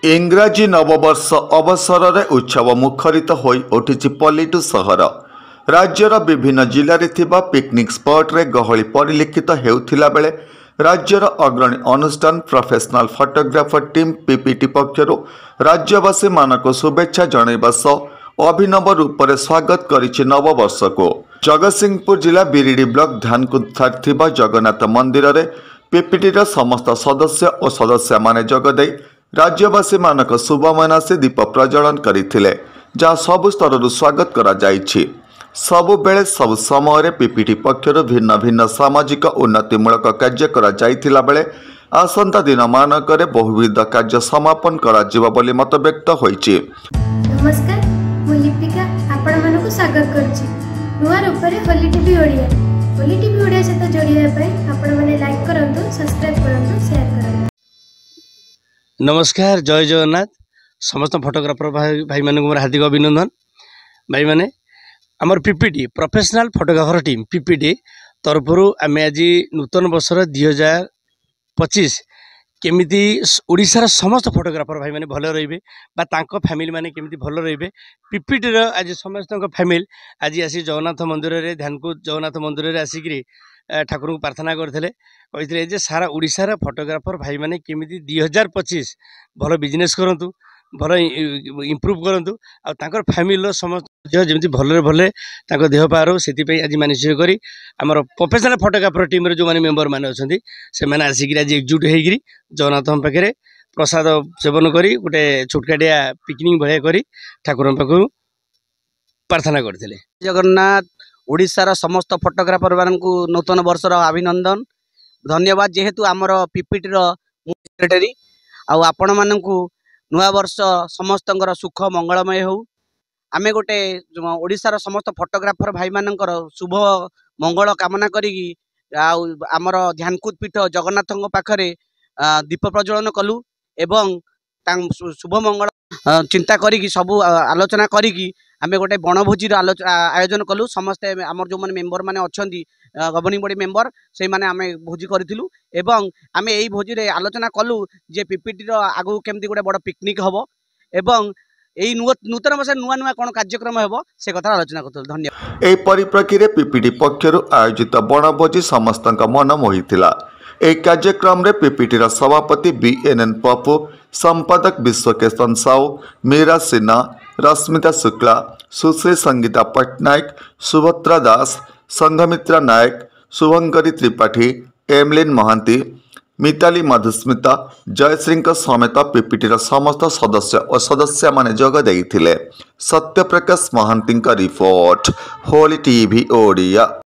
इंग्राजी नववर्ष अवसर में उत्सव मुखरित हो उठी पल्लीटू सहर। राज्यर विभिन्न जिले पिकनिक स्पॉट रे गहली परिलक्षित होता बेले राज्यर अग्रणी अनुष्ठान प्रोफेशनल फोटोग्राफर टीम पीपीटी पक्षर राज्यवासी मानक शुभेच्छा जनइबा सह अभिनव रूप से स्वागत करिछि नववर्ष को। जगतसिंहपुर जिला बिरिडी ब्लॉक ध्यानकुद जगन्नाथ मंदिर रे पीपीटी समस्त सदस्य और सदस्य माने जगदे राज्यवासी मानक शुभ मनासी दीप प्रज्वलन करथिले, जहाँ सबु स्तर स्वागत करा जाइछि। सबु बेले सब समय पीपीटी पक्षर भिन्न भिन्न सामाजिक उन्नतिमूलक कार्य करा जाइथिला बेले आसंता दिन मानकरे बहुविध कार्य समापन करा जिवा बोली मत व्यक्त होइछि। नमस्कार, मु लिपिका आपण मानक स्वागत करछि नुआ रूपरे होली टीवी ओडिया। होली टीवी ओडिया सहित जोड़िया पई आपण माने लाइक करंतु, सब्सक्राइब करंतु, शेयर करंतु। नमस्कार, जय जगन्नाथ। समस्त फोटोग्राफर भाई मानक मोर हार्दिक अभिनंदन। भाई माने आमर PPT professional photographer team PPT तरफर आम आज नूतन वर्षर 2025 केमिति ओडिशार समस्त फोटोग्राफर भाई माने भल रहिबे बा तांको फैमिली माने केमिति भल रहिबे पीपीटी रो आज समस्त फैमिली आज आसी जगन्नाथ मंदिर रे ध्यानकुद जगन्नाथ मंदिर रे आसिकरी ठाकुर को प्रार्थना करते कहते जे सारा ओडिशार फोटोग्राफर भाई माने केमिति 2025 भल बिजनेस करंतु, भल इम्प्रूव करंतु आ तांकर फैमिली समस्त जमी भले भले देह पार से आज मानसिक करी आमर प्रोफेशनल फोटोग्राफर टीम रे जो माने मेंबर माने अछंती से माने आसिक आज एकजुट होगी जगन्नाथ पाखे प्रसाद सेवन करी गोटे छोटकाटिया पिकनिक भाया करी ठाकुर पाखु प्रार्थना करते। जगन्नाथ ओडिशार समस्त फोटोग्राफर मानू नूतन वर्षर अभिनंदन धन्यवाद। जेहेतु आमर पीपीटी सेक्रेटरी आपण मानू नुआ वर्ष समस्त सुख मंगलमय हो। आम गोटे ओडिशार समस्त फोटोग्राफर भाई मानकर शुभ मंगल कामना करी आमर ध्यानकुद पीठ जगन्नाथ पाखरे दीप प्रज्वलन कलु एवं शुभ मंगल चिंता करी सबू आलोचना करी आम गोटे बनभोजीर आयोजन कलु। समस्ते आमर जो मैंने मेम्बर मैंने अच्छा गवर्निंग बॉडी मेम्बर से मैंने आम भोजी करूँ एवं आम यही भोजी रे आलोचना कलु जे पीपीटी आगु केमती गोटे बड़ पिकनिक हम एवं यही नूतन वर्ष नुआ नुआ कौन कार्यक्रम हम से कथा आलोचना करूँ। धन्यवाद। एही परिप्रेक्षी पीपीटी पक्षर आयोजित बनभोजी समस्त मन मोहिथिला। এই कार्यक्रम पीपीटी सभापति बीएनएन पप्पू, संपादक विश्वकेशन साहू, मीरा सिन्हा, रश्मिता शुक्ला, सुश्री संगीता पट्टनायक, सुभद्रा दास, संघमित्रा नायक, शुभंकरी त्रिपाठी, एमलिन महांती, मिताली मधुस्मिता, जयश्री समेत पीपीटी समस्त सदस्य और सदस्य माने जोग देइथिले। सत्यप्रकाश महांती रिपोर्ट, होली टीवी ओडिया।